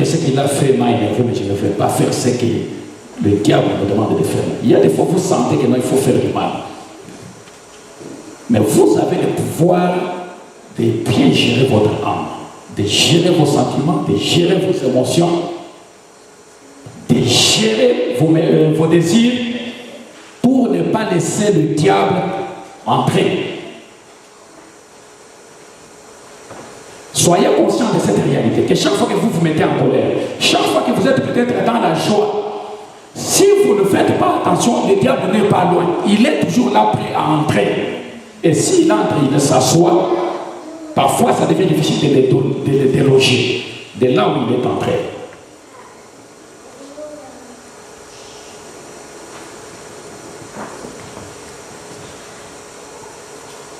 que ce qu'il a fait m'a énervé, mais je ne vais pas faire ce que le diable me demande de faire. Il y a des fois vous sentez que non, il faut faire du mal. Mais vous avez le pouvoir de bien gérer votre âme, de gérer vos sentiments, de gérer vos émotions, de gérer vos désirs pour ne pas laisser le diable entrer. Soyez conscient de cette réalité, que chaque fois que vous vous mettez en colère, chaque fois que vous êtes peut-être dans la joie, si vous ne faites pas attention, le diable n'est pas loin. Il est toujours là prêt à entrer. Et s'il entre, il s'assoit, parfois ça devient difficile de le déloger de là où il est entré.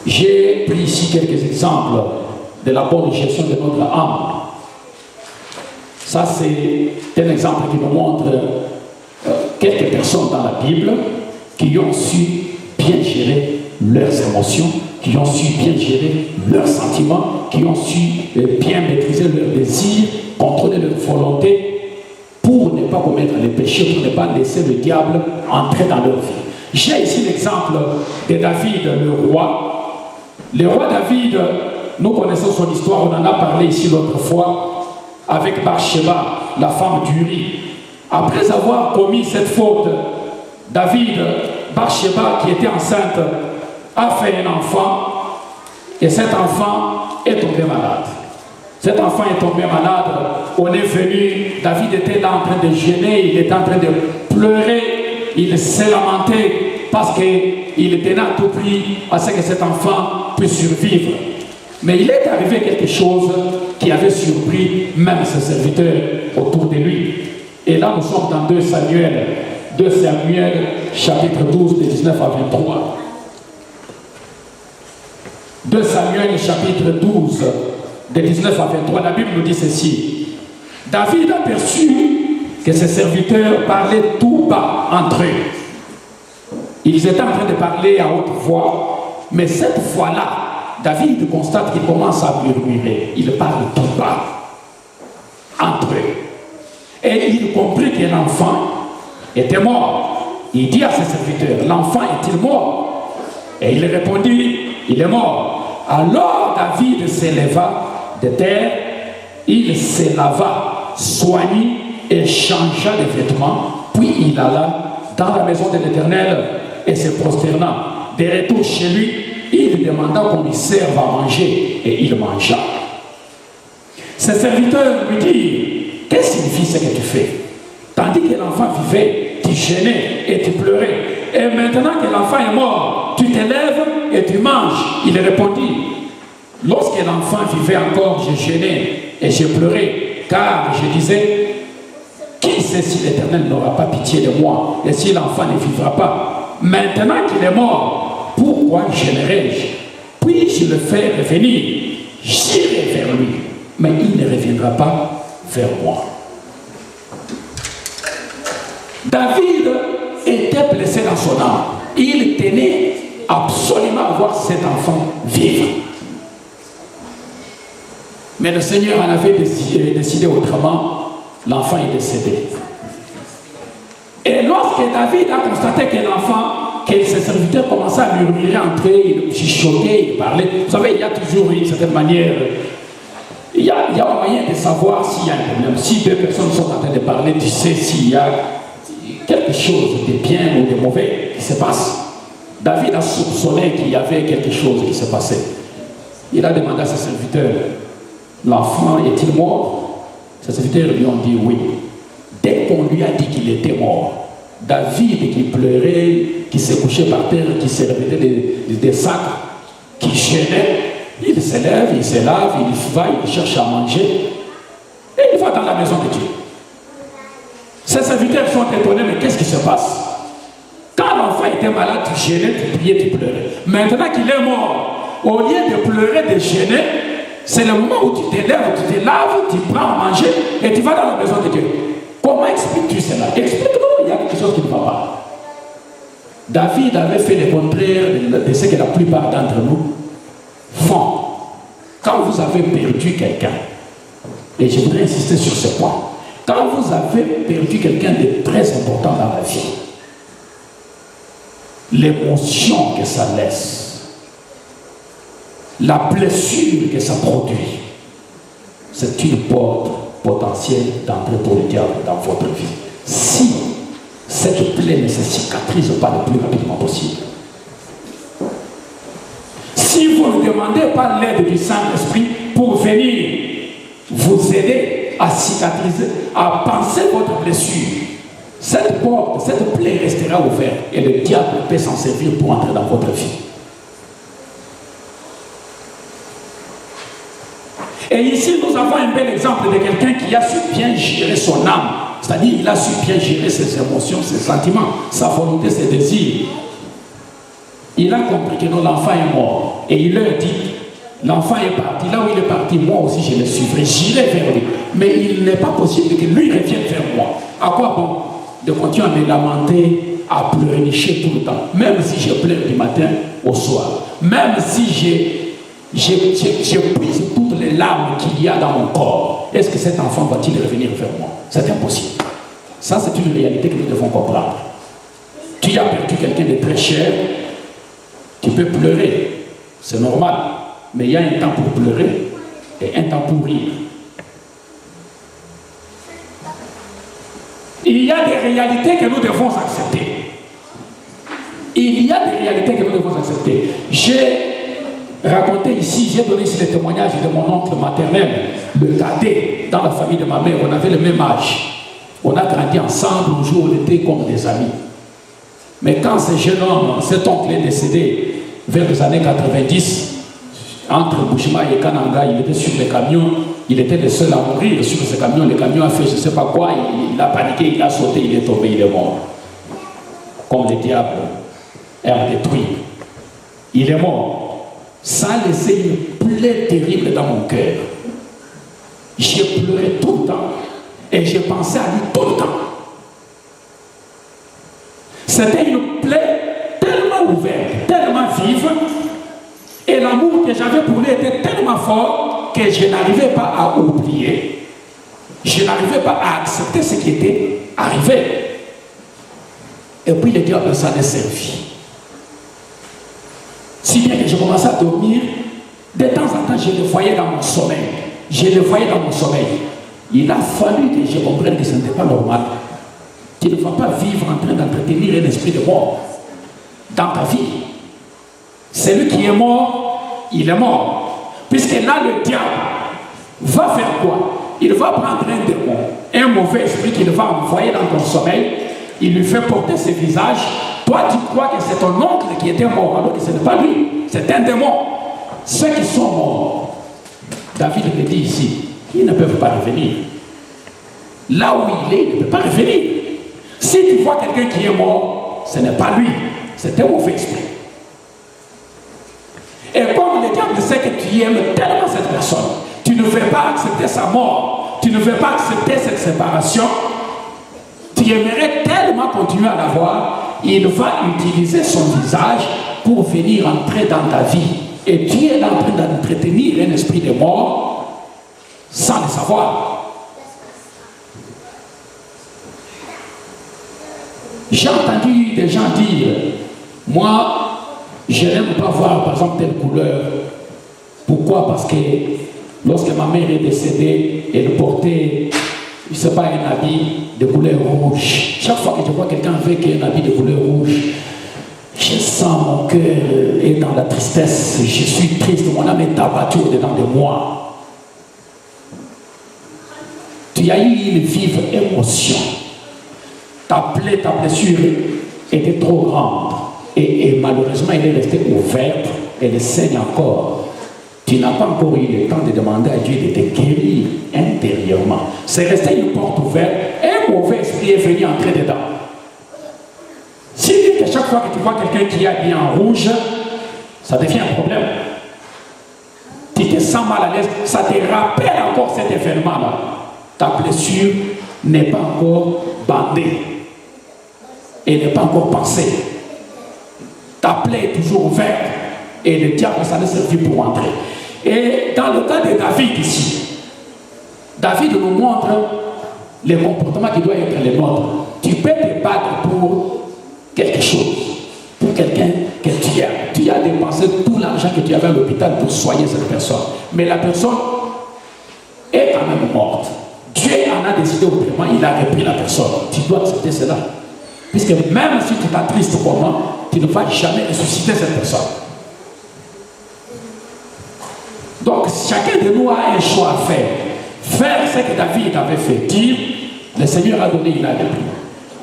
J'ai pris ici quelques exemples de la bonne gestion de notre âme. Ça, c'est un exemple qui nous montre quelques personnes dans la Bible qui ont su bien gérer leurs émotions, qui ont su bien gérer leurs sentiments, qui ont su bien maîtriser leurs désirs, contrôler leur volonté pour ne pas commettre les péchés, pour ne pas laisser le diable entrer dans leur vie. J'ai ici l'exemple de David, le roi. Le roi David, nous connaissons son histoire, on en a parlé ici l'autre fois, avec Bathsheba, la femme d'Uri. Après avoir commis cette faute, David, Bathsheba, qui était enceinte, a fait un enfant, et cet enfant est tombé malade. Cet enfant est tombé malade, on est venu, David était là en train de gêner, il était en train de pleurer, il s'est lamenté, parce qu'il tenait à tout prix à ce que cet enfant puisse survivre. Mais il est arrivé quelque chose qui avait surpris même ses serviteurs autour de lui. Et là, nous sommes dans 2 Samuel, chapitre 12, de 19 à 23. 2 Samuel, chapitre 12, de 19 à 23, la Bible nous dit ceci. David aperçut que ses serviteurs parlaient tout bas entre eux. Ils étaient en train de parler à haute voix, mais cette fois-là, David constate qu'il commence à murmurer. Il parle tout bas entre eux. Et il comprit que l'enfant était mort. Il dit à ses serviteurs, l'enfant est-il mort? Et il répondit, il est mort. Alors David s'éleva de terre, il se lava, soignit et changea de vêtements. Puis il alla dans la maison de l'Éternel et se prosterna. De retour chez lui, il demanda qu'on lui serve à manger et il mangea. Ses serviteurs lui dirent, qu'est-ce que signifie ce que tu fais? Tandis que l'enfant vivait, tu gênais et tu pleurais. Et maintenant que l'enfant est mort, tu te lèves et tu manges. Il répondit, lorsque l'enfant vivait encore, je gênais et je pleurais, car je disais, qui sait si l'Éternel n'aura pas pitié de moi et si l'enfant ne vivra pas? Maintenant qu'il est mort, pourquoi gênerais-je? Puis-je le faire revenir? J'irai vers lui, mais il ne reviendra pas vers moi. David était blessé dans son âme. Il tenait absolument à voir cet enfant vivre. Mais le Seigneur en avait décidé autrement. L'enfant est décédé. Et lorsque David a constaté que l'enfant, que ses serviteurs commençaient à murmurer entre eux, il chuchotait, il parlait. Vous savez, il y a toujours une certaine manière, il y a un moyen de savoir s'il y a un problème. Si deux personnes sont en train de parler, tu sais s'il y a quelque chose de bien ou de mauvais qui se passe. David a soupçonné qu'il y avait quelque chose qui se passait. Il a demandé à ses serviteurs, l'enfant est-il mort? Ses serviteurs lui ont dit oui. Dès qu'on lui a dit qu'il était mort, David qui pleurait, qui se couchait par terre, qui se revêtait des sacs, qui gênait, il se lève, il se lave, il va, il cherche à manger et il va dans la maison de Dieu. Ses serviteurs sont étonnés, mais qu'est-ce qui se passe? Quand l'enfant était malade, tu gênais, tu priais, tu pleurais. Maintenant qu'il est mort, au lieu de pleurer, de gêner, c'est le moment où tu te lèves, tu te laves, tu prends à manger et tu vas dans la maison de Dieu. Comment expliques-tu cela? Explique-nous, il y a quelque chose qui ne va pas. David avait fait le contraire de ce que la plupart d'entre nous font. Quand vous avez perdu quelqu'un, Et je voudrais insister sur ce point. Quand vous avez perdu quelqu'un de très important dans la vie, l'émotion que ça laisse, la blessure que ça produit, c'est une porte potentielle d'entrée pour le diable dans votre vie. Si cette plaie ne se cicatrise pas le plus rapidement possible, si vous ne demandez pas l'aide du Saint-Esprit pour venir vous aider à cicatriser, à penser votre blessure, cette porte, cette plaie restera ouverte et le diable peut s'en servir pour entrer dans votre vie. Et ici, nous avons un bel exemple de quelqu'un qui a su bien gérer son âme. C'est-à-dire, il a su bien gérer ses émotions, ses sentiments, sa volonté, ses désirs. Il a compris que l'enfant est mort. Et il leur dit, l'enfant est parti. Là où il est parti, moi aussi je le suivrai. J'irai vers lui. Mais il n'est pas possible que lui revienne vers moi. À quoi bon de continuer à me lamenter, à pleurnicher tout le temps. Même si je pleure du matin au soir. Même si j'épuise toutes les larmes qu'il y a dans mon corps. Est-ce que cet enfant va-t-il revenir vers moi? C'est impossible. Ça, c'est une réalité que nous devons comprendre. Tu as perdu quelqu'un de très cher, tu peux pleurer, c'est normal. Mais il y a un temps pour pleurer et un temps pour rire. Il y a des réalités que nous devons accepter. Il y a des réalités que nous devons accepter. J'ai raconté ici, j'ai donné ici le témoignage de mon oncle maternel, le cadet, dans la famille de ma mère. On avait le même âge. On a grandi ensemble, un jour on était comme des amis. Mais quand ce jeune homme, cet oncle est décédé vers les années 90, entre Bushima et Kananga, il était sur les camions, il était le seul à mourir sur ce camion. Le camion a fait je ne sais pas quoi, il a paniqué, il a sauté, il est tombé, il est mort. Comme le diable a détruit. Il est mort. Ça a laissé une plaie terrible dans mon cœur. J'ai pleuré tout le temps et j'ai pensé à lui tout le temps. C'était une plaie tellement ouverte, tellement vive, et l'amour que j'avais pour lui était tellement fort que je n'arrivais pas à oublier. Je n'arrivais pas à accepter ce qui était arrivé. Et puis le diable s'en est servi. Si bien que je commençais à dormir, de temps en temps, je le voyais dans mon sommeil. Je le voyais dans mon sommeil. Il a fallu que je comprenne que ce n'était pas normal. Tu ne vas pas vivre en train d'entretenir un esprit de mort dans ta vie. Celui qui est mort, il est mort. Puisque là, le diable va faire quoi? Il va prendre un démon, un mauvais esprit qu'il va envoyer dans ton sommeil. Il lui fait porter ses visages. Toi, tu crois que c'est ton oncle qui était mort, alors que ce n'est pas lui. C'est un démon. Ceux qui sont morts, David le dit ici, ils ne peuvent pas revenir. Là où il est, il ne peut pas revenir. Si tu vois quelqu'un qui est mort, ce n'est pas lui, c'est un mauvais esprit. Et comme le diable sait que tu aimes tellement cette personne, tu ne veux pas accepter sa mort, tu ne veux pas accepter cette séparation, tu aimerais tellement continuer à l'avoir, il va utiliser son visage pour venir entrer dans ta vie. Et tu es là en train d'entretenir un esprit de mort sans le savoir. J'ai entendu des gens dire, moi, je n'aime pas voir par exemple telle couleur. Pourquoi? Parce que lorsque ma mère est décédée, elle portait, je ne sais pas, un habit de couleur rouge. Chaque fois que je vois quelqu'un avec un habit de couleur rouge, je sens mon cœur est dans la tristesse. Je suis triste, mon âme est abattue au-dedans de moi. Tu as eu une vive émotion. Ta plaie, ta blessure était trop grande. Et malheureusement, elle est restée ouverte. Elle saigne encore. Tu n'as pas encore eu le temps de demander à Dieu de te guérir intérieurement. C'est resté une porte ouverte. Un mauvais esprit est venu entrer dedans. Si que chaque fois que tu vois quelqu'un qui est habillé en rouge, ça devient un problème. Tu te sens mal à l'aise. Ça te rappelle encore cet événement-là. Ta blessure n'est pas encore bandée. Et n'est pas encore pensée. Ta plaie est toujours ouverte. Et le diable, ça ne servit pour entrer. Et dans le cas de David ici, David nous montre les comportements qui doivent être les nôtres. Tu peux te battre pour quelque chose, pour quelqu'un que tu aimes. Tu as dépensé tout l'argent que tu avais à l'hôpital pour soigner cette personne. Mais la personne est quand même morte. Dieu en a décidé autrement, il a repris la personne. Tu dois accepter cela. Puisque même si tu t'attristes pour moi, tu ne vas jamais ressusciter cette personne. Donc chacun de nous a un choix à faire. Faire ce que David avait fait. Dire, le Seigneur a donné, il a repris.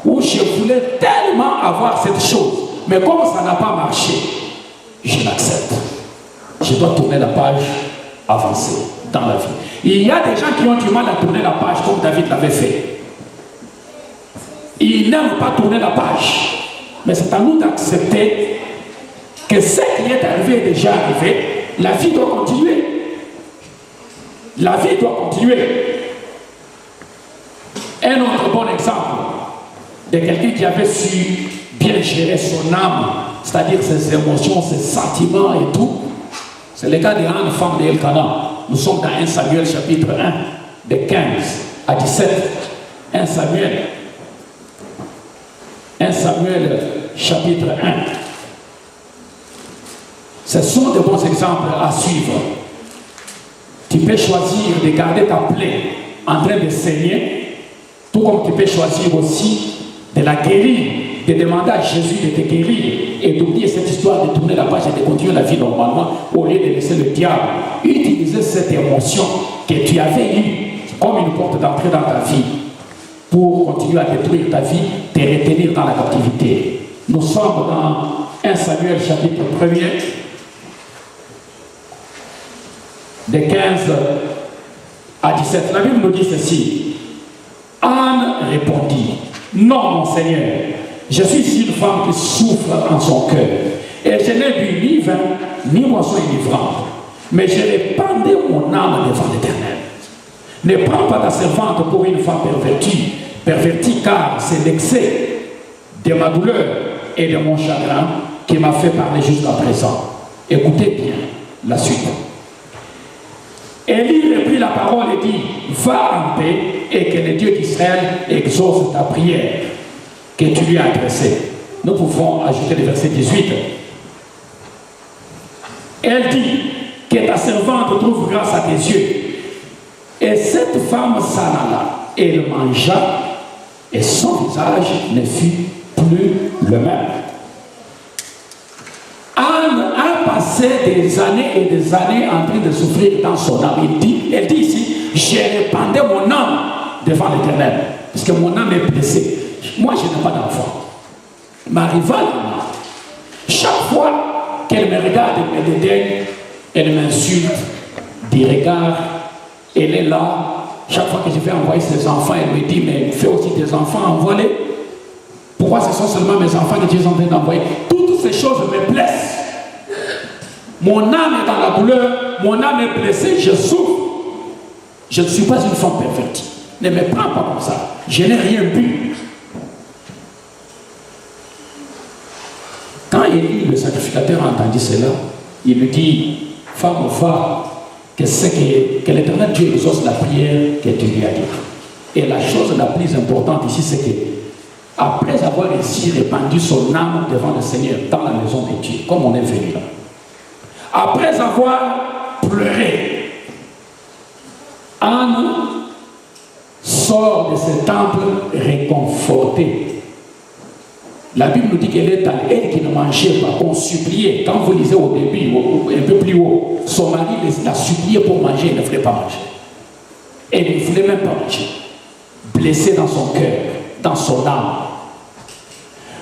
Ou je voulais tellement avoir cette chose, mais comme ça n'a pas marché, je l'accepte. Je dois tourner la page, avancer dans la vie. Il y a des gens qui ont du mal à tourner la page comme David l'avait fait. Ils n'aiment pas tourner la page. Mais c'est à nous d'accepter que ce qui est arrivé est déjà arrivé. La vie doit continuer. La vie doit continuer. Un autre bon exemple de quelqu'un qui avait su bien gérer son âme, c'est-à-dire ses émotions, ses sentiments et tout, c'est le cas de Anne, femme d'Elkana. Nous sommes dans 1 Samuel chapitre 1, de 15 à 17. 1 Samuel chapitre 1. Ce sont de bons exemples à suivre. Tu peux choisir de garder ta plaie en train de saigner, tout comme tu peux choisir aussi de la guérir, de demander à Jésus de te guérir et d'oublier cette histoire de tourner la page et de continuer la vie normalement au lieu de laisser le diable utiliser cette émotion que tu avais eue comme une porte d'entrée dans ta vie pour continuer à détruire ta vie, te retenir dans la captivité. Nous sommes dans 1 Samuel chapitre 1er, de 15 à 17. La Bible nous dit ceci. Anne répondit, non mon Seigneur, je suis une femme qui souffre en son cœur, et je n'ai bu ni vin, ni boisson enivrante, mais je répandais mon âme devant l'Éternel. Ne prends pas ta servante pour une femme pervertie, car c'est l'excès de ma douleur et de mon chagrin qui m'a fait parler jusqu'à présent. Écoutez bien la suite. Élie reprit la parole et dit, va en paix et que le Dieu d'Israël exauce ta prière que tu lui as adressée. Nous pouvons ajouter le verset 18. Elle dit, que ta servante trouve grâce à tes yeux. Et cette femme s'en alla, elle mangea, et son visage ne fut plus le même. Anne a passé des années et des années en train de souffrir dans son âme. Elle dit ici, j'ai répandu mon âme devant l'Éternel, parce que mon âme est blessée. Moi, je n'ai pas d'enfant. Ma rivale, chaque fois qu'elle me regarde et me dédaigne, elle m'insulte des regards. Elle est là. Chaque fois que je vais envoyer ses enfants, elle me dit, mais fais aussi tes enfants, envoie-les. Pourquoi ce sont seulement mes enfants que tu es en train d'envoyer? Toutes ces choses me blessent. Mon âme est dans la douleur, mon âme est blessée, je souffre. Je ne suis pas une femme pervertie. Ne me prends pas comme ça. Je n'ai rien bu. Quand Élie, le sacrificateur, a entendu cela, il lui dit, femme, va, que l'Éternel Dieu exauce la prière que tu lui as dit. Et la chose la plus importante ici, c'est que après avoir ainsi répandu son âme devant le Seigneur dans la maison de Dieu, comme on est venu là, après avoir pleuré, Anne sort de ce temple réconfortée. La Bible nous dit qu'elle est allée, elle qui ne mangeait pas, qu'on suppliait. Quand vous lisez au début, un peu plus haut, son mari l'a supplié pour manger, il ne voulait pas manger. Elle ne voulait même pas manger. Blessée dans son cœur, dans son âme.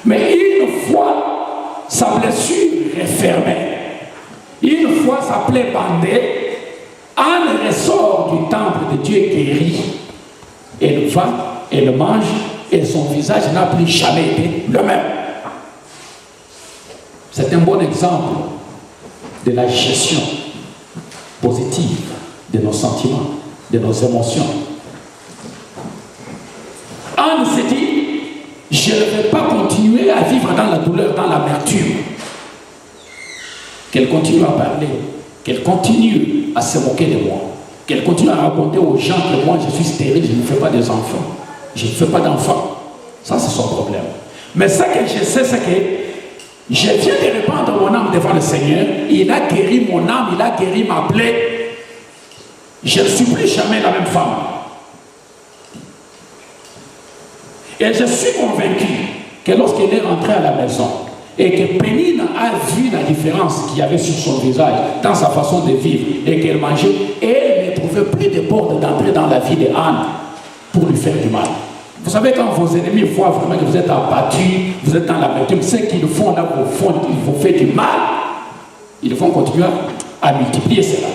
Mais une fois sa blessure est fermée, une fois sa plaie bandée, Anne ressort du temple de Dieu guéri. Elle va, elle mange, et son visage n'a plus jamais été le même. C'est un bon exemple de la gestion positive de nos sentiments, de nos émotions. Anne s'est dit, je ne vais pas continuer à vivre dans la douleur, dans l'amertume. Qu'elle continue à parler, qu'elle continue à se moquer de moi, qu'elle continue à raconter aux gens que moi je suis stérile, je ne fais pas des enfants. Je ne fais pas d'enfants. Ça, c'est son problème. Mais ce que je sais, c'est que je viens de répandre mon âme devant le Seigneur. Il a guéri mon âme, il a guéri ma plaie. Je ne suis plus jamais la même femme. Et je suis convaincu que lorsqu'elle est rentrée à la maison et que Pénine a vu la différence qu'il y avait sur son visage, dans sa façon de vivre, et qu'elle mangeait, et elle ne trouvait plus de porte d'entrer dans la vie de Anne pour lui faire du mal. Vous savez, quand vos ennemis voient vraiment que vous êtes abattu, vous êtes dans l'amertume, ce qu'ils font là, ils vous font du mal, ils vont continuer à multiplier cela.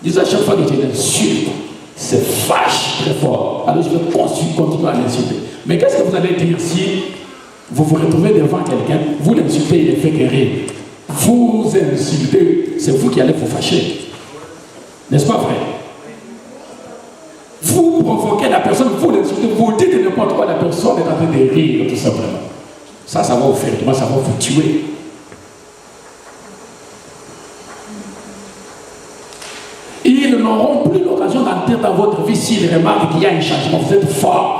Ils disent à chaque fois que je l'insulte, c'est fâche très fort. Alors je vais continuer à l'insulter. Mais qu'est-ce que vous allez dire si vous vous retrouvez devant quelqu'un, vous l'insultez, il ne fait que rire. Vous insultez, c'est vous qui allez vous fâcher. N'est-ce pas vrai? Vous provoquez la personne, vous l'insultez, vous dites n'importe quoi, la personne est en train de rire, tout simplement. Ça va vous faire du mal, ça va vous tuer. Ils n'auront plus l'occasion d'entrer dans votre vie s'ils remarquent qu'il y a un changement. Vous êtes fort.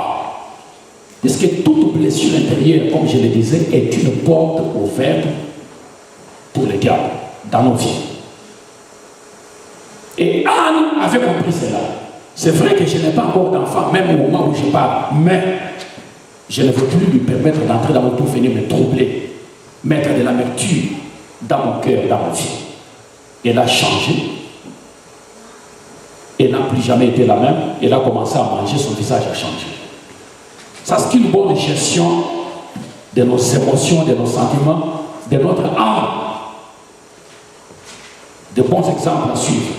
Parce que toute blessure intérieure, comme je le disais, est une porte ouverte pour le diable dans nos vies. Et Anne avait compris cela. C'est vrai que je n'ai pas encore d'enfant, même au moment où je parle, mais je ne veux plus lui permettre d'entrer dans mon pour venir me troubler, mettre de l'amertume dans mon cœur, dans ma vie. Elle a changé. Elle n'a plus jamais été la même. Elle a commencé à manger, son visage a changé. Ça, c'est une bonne gestion de nos émotions, de nos sentiments, de notre âme. De bons exemples à suivre.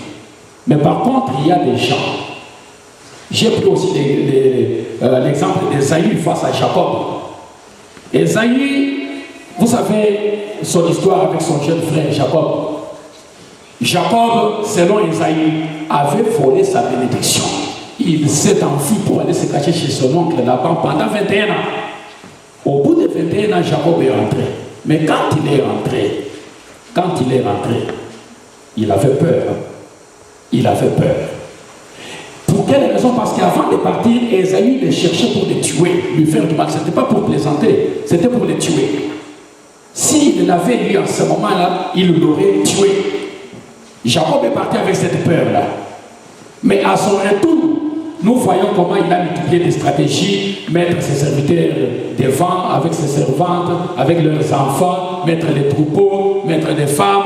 Mais par contre, il y a des gens. J'ai pris aussi l'exemple d'Ésaü face à Jacob. Ésaü, vous savez son histoire avec son jeune frère Jacob. Jacob, selon Ésaü, avait volé sa bénédiction. Il s'est enfui pour aller se cacher chez son oncle Laban pendant 21 ans. Au bout de 21 ans, Jacob est rentré. Mais quand il est rentré, il avait peur. Il avait peur. Pour quelle raison? Parce qu'avant de partir, Ésaü les cherchait pour les tuer, lui faire du mal. Ce n'était pas pour plaisanter, c'était pour les tuer. S'il l'avait lu en ce moment-là, il l'aurait tué. Jacob est parti avec cette peur-là. Mais à son retour, nous voyons comment il a multiplié des stratégies, mettre ses serviteurs devant, avec ses servantes, avec leurs enfants, mettre les troupeaux, mettre des femmes.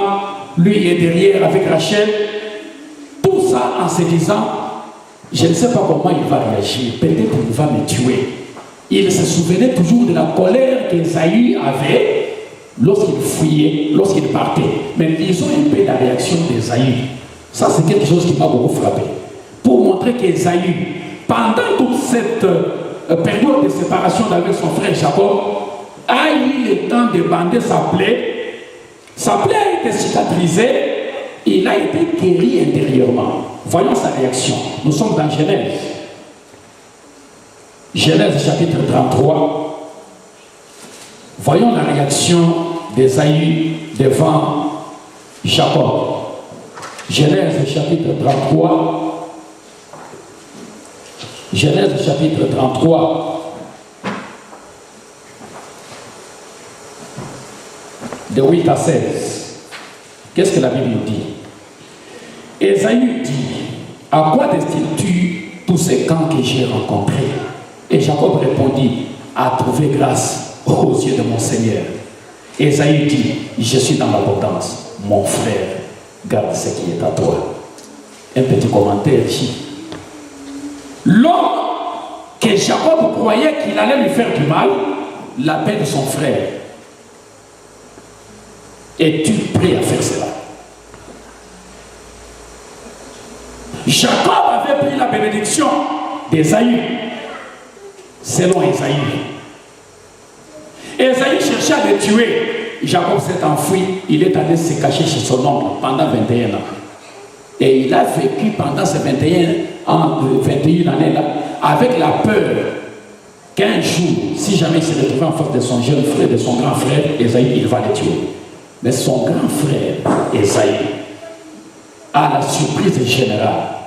Lui est derrière avec Rachel. Tout ça en se disant, je ne sais pas comment il va réagir, peut-être qu'il va me tuer. Il se souvenait toujours de la colère qu'Ésaü avait lorsqu'il fuyait, lorsqu'il partait. Mais lisons un peu la réaction d'Ésaü. Ça, c'est quelque chose qui m'a beaucoup frappé. Pour montrer qu'Ésaü, pendant toute cette période de séparation avec son frère Jacob, a eu le temps de bander sa plaie. Sa plaie a été cicatrisée, il a été guéri intérieurement. Voyons sa réaction. Nous sommes dans Genèse. Genèse chapitre 33. Voyons la réaction d'Ésaü devant Jacob. Genèse chapitre 33. Genèse chapitre 33. De 8 à 16. Qu'est-ce que la Bible nous dit? Ésaü dit, à quoi destines-tu tous ces camps que j'ai rencontrés? Et Jacob répondit, à trouver grâce aux yeux de mon Seigneur. Ésaü dit, je suis dans l'abondance, mon frère, garde ce qui est à toi. Un petit commentaire ici. L'homme que Jacob croyait qu'il allait lui faire du mal, l'appelle son frère. Es-tu prêt à faire cela? Jacob avait pris la bénédiction d'Ésaü, selon Ésaü. Ésaü cherchait à le tuer. Jacob s'est enfui, il est allé se cacher chez son oncle pendant 21 ans. Et il a vécu pendant ces 21 années-là avec la peur qu'un jour, si jamais il se retrouvait en face de son jeune frère, de son grand frère, Ésaü, il va le tuer. Mais son grand frère, Ésaü, à la surprise générale,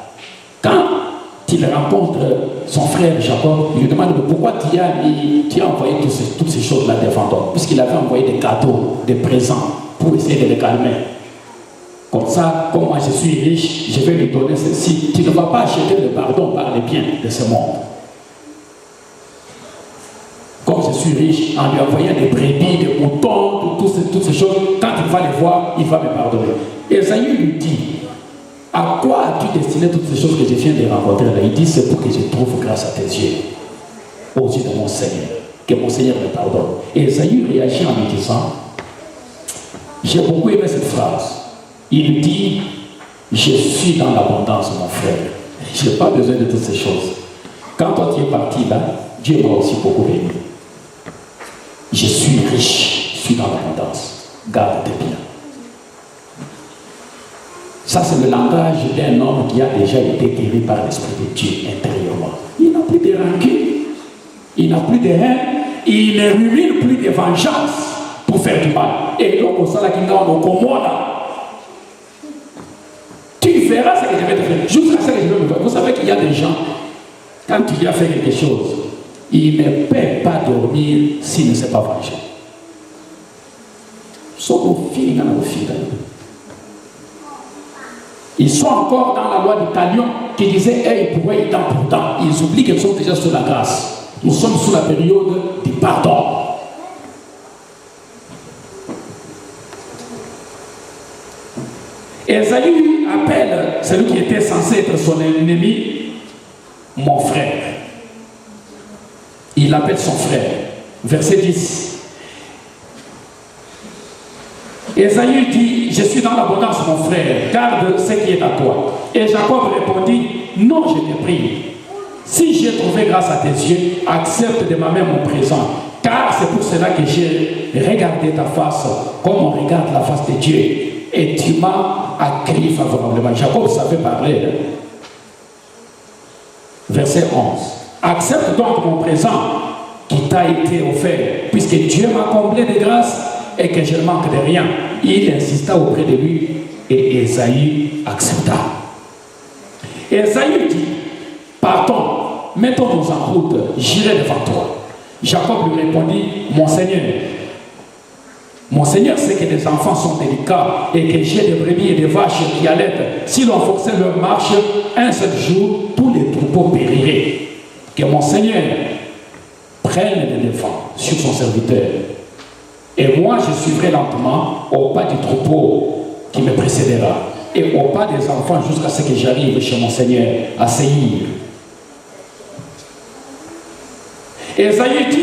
quand il rencontre son frère Jacob, il lui demande pourquoi tu as envoyé toutes ces choses-là devant toi, puisqu'il avait envoyé des cadeaux, des présents pour essayer de les calmer. Comme ça, comme moi je suis riche, je vais lui donner ceci. Tu ne vas pas acheter le pardon par les biens de ce monde. Comme je suis riche, en lui envoyant des brebis, des moutons, toutes ces choses, quand il va les voir, il va me pardonner. Esaü lui dit, à quoi as-tu destiné toutes ces choses que je viens de rencontrer là? Il dit, c'est pour que je trouve grâce à tes yeux, aux yeux de mon Seigneur, que mon Seigneur me pardonne. Et Esaü réagit en lui disant, j'ai beaucoup aimé cette phrase. Il dit, je suis dans l'abondance, mon frère. Je n'ai pas besoin de toutes ces choses. Quand toi tu es parti là, Dieu m'a aussi beaucoup béni. Je suis riche, je suis dans l'abondance. Garde tes biens. Ça, c'est le langage d'un homme qui a déjà été guéri par l'Esprit de Dieu intérieurement. Il n'a plus de rancune, il n'a plus de haine, il ne rumine plus de vengeance pour faire du mal. Et donc, au salaire qui dans le commode, tu feras ce que je vais te faire, jusqu'à ce que je vais me faire. Vous savez qu'il y a des gens, quand tu lui as fait quelque chose, ils ne peuvent pas dormir s'il ne s'est pas vengé. Ils sont encore dans la loi du talion qui disait hey, ils pourraient y temps pour temps. Ils oublient qu'ils sont déjà sous la grâce. Nous sommes sous la période du pardon. Esaü appelle celui qui était censé être son ennemi mon frère. Il appelle son frère. Verset 10. Esaü dit, je suis dans l'abondance, mon frère, garde ce qui est à toi. Et Jacob répondit, non, je te prie. Si j'ai trouvé grâce à tes yeux, accepte de ma main mon présent. Car c'est pour cela que j'ai regardé ta face comme on regarde la face de Dieu. Et tu m'as accueilli favorablement. Jacob savait parler. Verset 11. Accepte donc mon présent qui t'a été offert, puisque Dieu m'a comblé de grâce et que je ne manque de rien. Il insista auprès de lui et Esaü accepta. Esaü dit, partons, mettons-nous en route, j'irai devant toi. Jacob lui répondit, mon Seigneur sait que les enfants sont délicats et que j'ai des brebis et des vaches qui allaitent. Si l'on forçait leur marche, un seul jour, tous les troupeaux périraient. Que mon Seigneur prenne le devant sur son serviteur. Et moi, je suivrai lentement au pas du troupeau qui me précédera et au pas des enfants jusqu'à ce que j'arrive chez mon Seigneur à Séir. Esaü dit,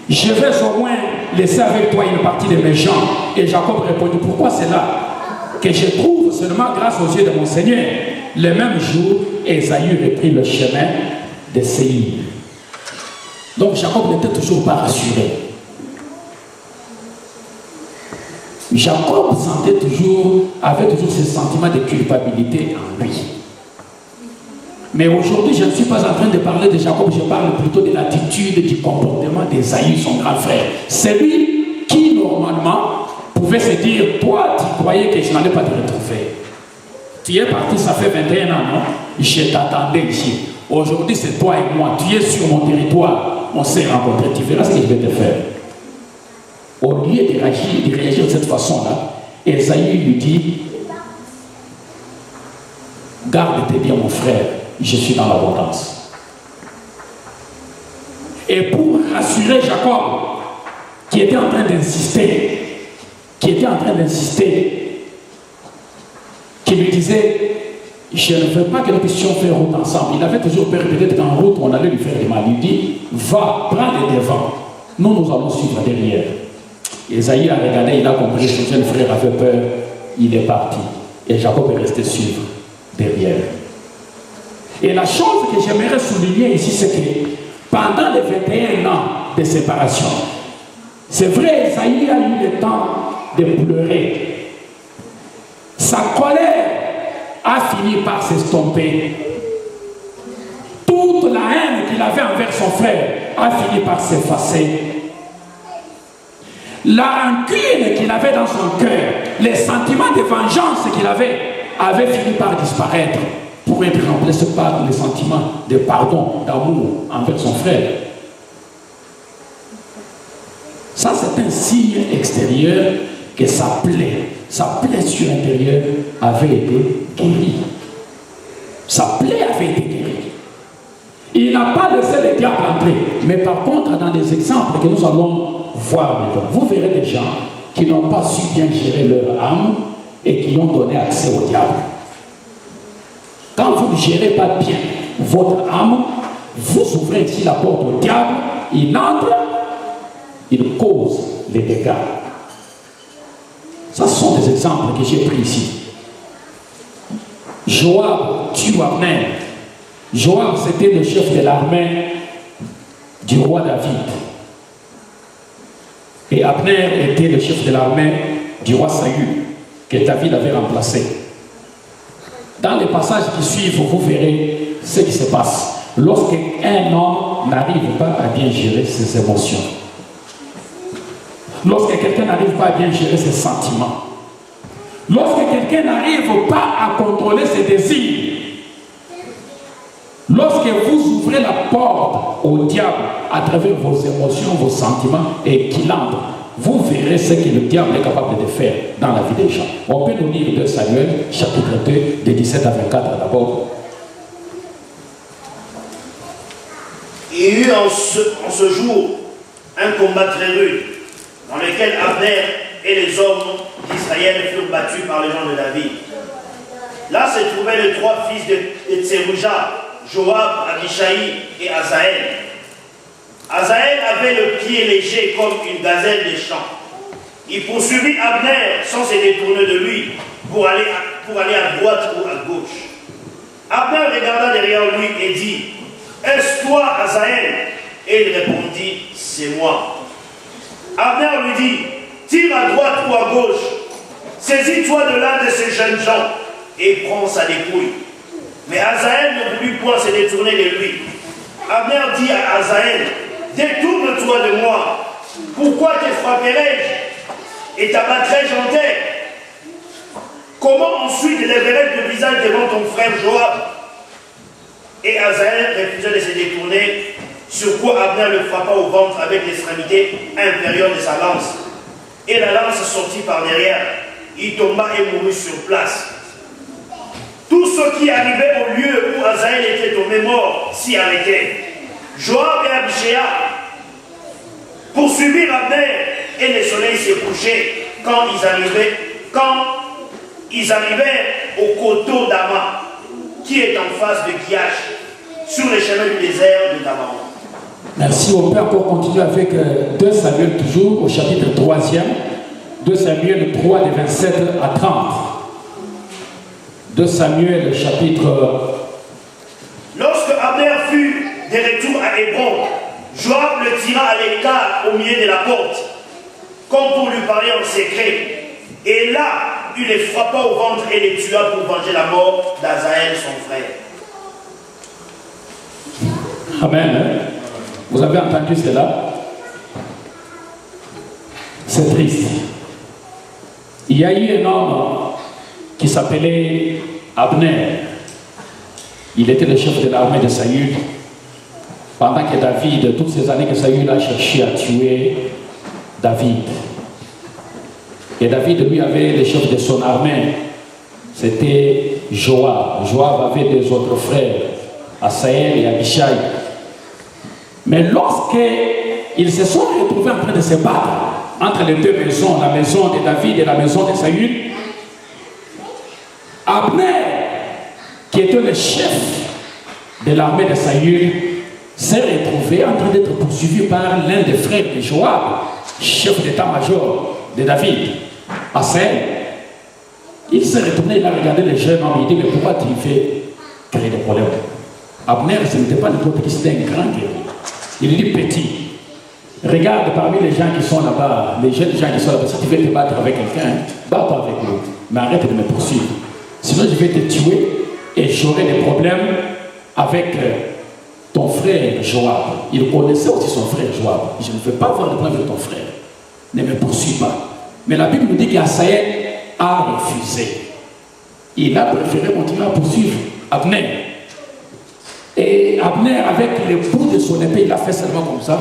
je vais au moins laisser avec toi une partie de mes gens. Et Jacob répondit, pourquoi c'est là que je trouve seulement grâce aux yeux de mon Seigneur? Le même jour, Esaü reprit le chemin de Séir. Donc Jacob n'était toujours pas rassuré. Jacob avait toujours ce sentiment de culpabilité en lui. Mais aujourd'hui, je ne suis pas en train de parler de Jacob, je parle plutôt de l'attitude, du comportement d'Esaü, son grand frère. C'est lui qui, normalement, pouvait se dire, toi, tu croyais que je n'allais pas te retrouver. Tu es parti, ça fait 21 ans, non? Je t'attendais ici. Aujourd'hui, c'est toi et moi. Tu es sur mon territoire. On s'est rencontrés. Tu verras ce que je vais te faire. Au lieu de réagir de cette façon-là, Esaü lui dit, garde tes biens, mon frère, je suis dans l'abondance. Et pour rassurer Jacob, qui était en train d'insister, qui lui disait, je ne veux pas que nous puissions faire route ensemble. Il avait toujours peur peut-être qu'en route, on allait lui faire du mal. Il dit, va, prends les devants. Nous allons suivre derrière. Esaü a regardé, il a compris, son jeune frère avait peur, il est parti. Et Jacob est resté suivre derrière. Et la chose que j'aimerais souligner ici, c'est que pendant les 21 ans de séparation, c'est vrai, Esaü a eu le temps de pleurer. Sa colère a fini par s'estomper. Toute la haine qu'il avait envers son frère a fini par s'effacer. La rancune qu'il avait dans son cœur, les sentiments de vengeance qu'il avait fini par disparaître. pour être remplacé par les sentiments de pardon, d'amour envers son frère. Ça, c'est un signe extérieur que sa blessure intérieure avait été guérie. Sa plaie avait été guérie. Il n'a pas laissé le diable entrer. Mais par contre, dans les exemples que nous allons voir maintenant, vous verrez des gens qui n'ont pas su bien gérer leur âme et qui ont donné accès au diable. Quand vous ne gérez pas bien votre âme, vous ouvrez ici la porte au diable, il entre, il cause les dégâts. Ça, ce sont des exemples que j'ai pris ici. Joab tue Abner. Joab, c'était le chef de l'armée du roi David. Et Abner était le chef de l'armée du roi Saül, que David avait remplacé. Dans les passages qui suivent, vous verrez ce qui se passe lorsqu'un homme n'arrive pas à bien gérer ses émotions. Lorsque quelqu'un n'arrive pas à bien gérer ses sentiments. Lorsque quelqu'un n'arrive pas à contrôler ses désirs. Lorsque vous ouvrez la porte au diable à travers vos émotions, vos sentiments et qu'il entre, vous verrez ce que le diable est capable de faire dans la vie des gens. On peut nous lire 2 Samuel, chapitre 2, de 17 à 24 d'abord. Il y eut en ce jour un combat très rude, dans lequel Abner et les hommes d'Israël furent battus par les gens de David. Là se trouvaient les 3 fils de Tserouja, Joab, Abishai et Azaël. Azaël avait le pied léger comme une gazelle des champs. Il poursuivit Abner sans se détourner de lui pour aller à droite ou à gauche. Abner regarda derrière lui et dit: Est-ce toi, Azaël? Et il répondit: C'est moi. Abner lui dit: Tire à droite ou à gauche. Saisis-toi de l'un de ces jeunes gens et prends sa dépouille. Mais Azaël ne voulut point se détourner de lui. Abner dit à Azaël: Détourne-toi de moi. Pourquoi te frapperai-je et t'abattrai-je en terre? Comment ensuite lèverai-je le visage devant ton frère Joab? Et Azaël refusa de se détourner, sur quoi Abner le frappa au ventre avec l'extrémité inférieure de sa lance. Et la lance sortit par derrière. Il tomba et mourut sur place. Tous ceux qui arrivaient au lieu où Azaël était tombé mort s'y arrêtaient. Joab et Abishai poursuivirent Abner et le soleil s'est couché quand ils arrivaient au coteau d'Ama, qui est en face de Kiach, sur les chemins du désert de Dabaron. Merci. On peut encore continuer avec 2 Samuel toujours au chapitre 3e. 2 Samuel 3 de 27 à 30. 2 Samuel chapitre... Lorsque Abner fut de retour à Hébron, Joab le tira à l'écart au milieu de la porte, comme pour lui parler en secret. Et là, il les frappa au ventre et les tua pour venger la mort d'Azaël, son frère. Amen. Vous avez entendu cela? C'est triste. Il y a eu un homme qui s'appelait Abner. Il était le chef de l'armée de Saül. Pendant que David, toutes ces années que Saül a cherché à tuer David. Et David, lui, avait le chef de son armée. C'était Joab. Joab avait des autres frères, Asaël et Abishai. Mais lorsqu'ils se sont retrouvés en train de se battre entre les 2 maisons, la maison de David et la maison de Saül, Abner, qui était le chef de l'armée de Saül, s'est retrouvé en train d'être poursuivi par l'un des frères de Joab, chef d'état-major de David, Asaël. Il s'est retourné, il a regardé le jeune homme, il dit: Mais pourquoi tu fais créer des problèmes? Abner, ce n'était pas n'importe qui, c'était un grand guerrier. Il dit: Petit, regarde parmi les gens qui sont là-bas, les jeunes gens qui sont là-bas, si tu veux te battre avec quelqu'un, bats-toi avec lui, mais arrête de me poursuivre. Sinon je vais te tuer et j'aurai des problèmes avec ton frère Joab. Il connaissait aussi son frère Joab. Je ne veux pas avoir de problème avec ton frère. Ne me poursuis pas. Mais la Bible nous dit qu'Asaël a refusé. Il a préféré continuer à poursuivre Abner. Et Abner, avec le bout de son épée, il a fait seulement comme ça.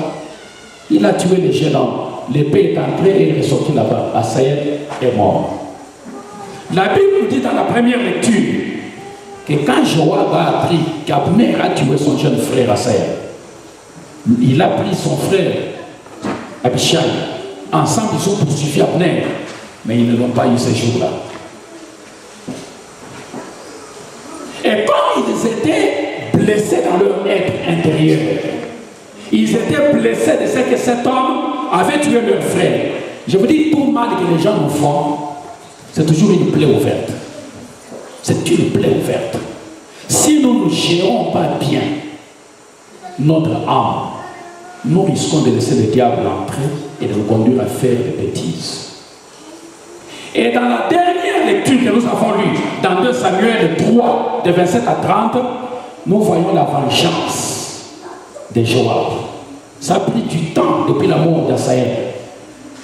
Il a tué le jeune homme. L'épée est entrée et il est sorti là-bas. Asaël est mort. La Bible nous dit dans la première lecture que quand Joab a appris qu'Abner a tué son jeune frère Asaël, il a pris son frère Abishai. Ensemble, ils ont poursuivi Abner, mais ils ne l'ont pas eu ce jour-là. Et quand ils étaient blessés dans leur être intérieur, ils étaient blessés de ce que cet homme avait tué leur frère. Je vous dis, tout mal que les gens nous font, c'est toujours une plaie ouverte. C'est une plaie ouverte. Si nous ne gérons pas bien notre âme, nous risquons de laisser le diable entrer et de nous conduire à faire des bêtises. Et dans la dernière lecture que nous avons lue, dans 2 Samuel 3, de 27 à 30, nous voyons la vengeance de Joab. Ça a pris du temps depuis la mort d'Asaël.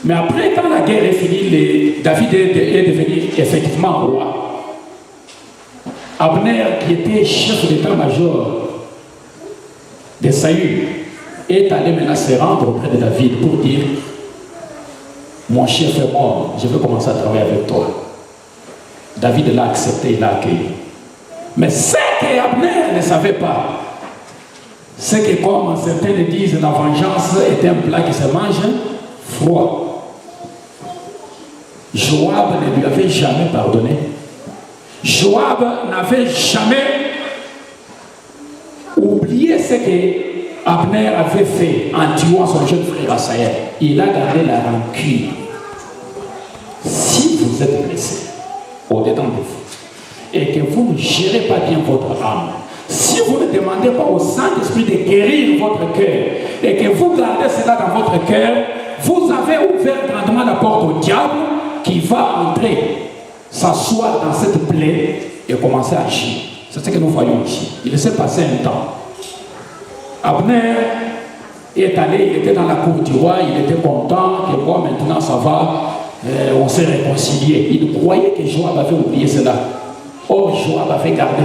Mais après, quand la guerre est finie, David est devenu effectivement roi. Abner, qui était chef d'état-major de Saül, est allé maintenant se rendre auprès de David pour dire: mon chef est mort, je veux commencer à travailler avec toi. David l'a accepté, il l'a accueilli. Mais ce qu'Abner ne savait pas, c'est que, comme certains le disent, la vengeance est un plat qui se mange froid. Joab ne lui avait jamais pardonné. Joab n'avait jamais oublié ce que Abner avait fait en tuant son jeune frère Asaël. Il a gardé la rancune. Si vous êtes blessé au-dedans de vous et que vous ne gérez pas bien votre âme, si vous ne demandez pas au Saint-Esprit de guérir votre cœur et que vous gardez cela dans votre cœur, vous avez ouvert grandement la porte au diable qui va entrer, s'asseoir dans cette plaie et commencer à agir. C'est ce que nous voyons ici. Il s'est passé un temps. Abner est allé, il était dans la cour du roi, il était content, que moi maintenant ça va, on s'est réconcilié. Il croyait que Joab avait oublié cela. Or, Joab avait gardé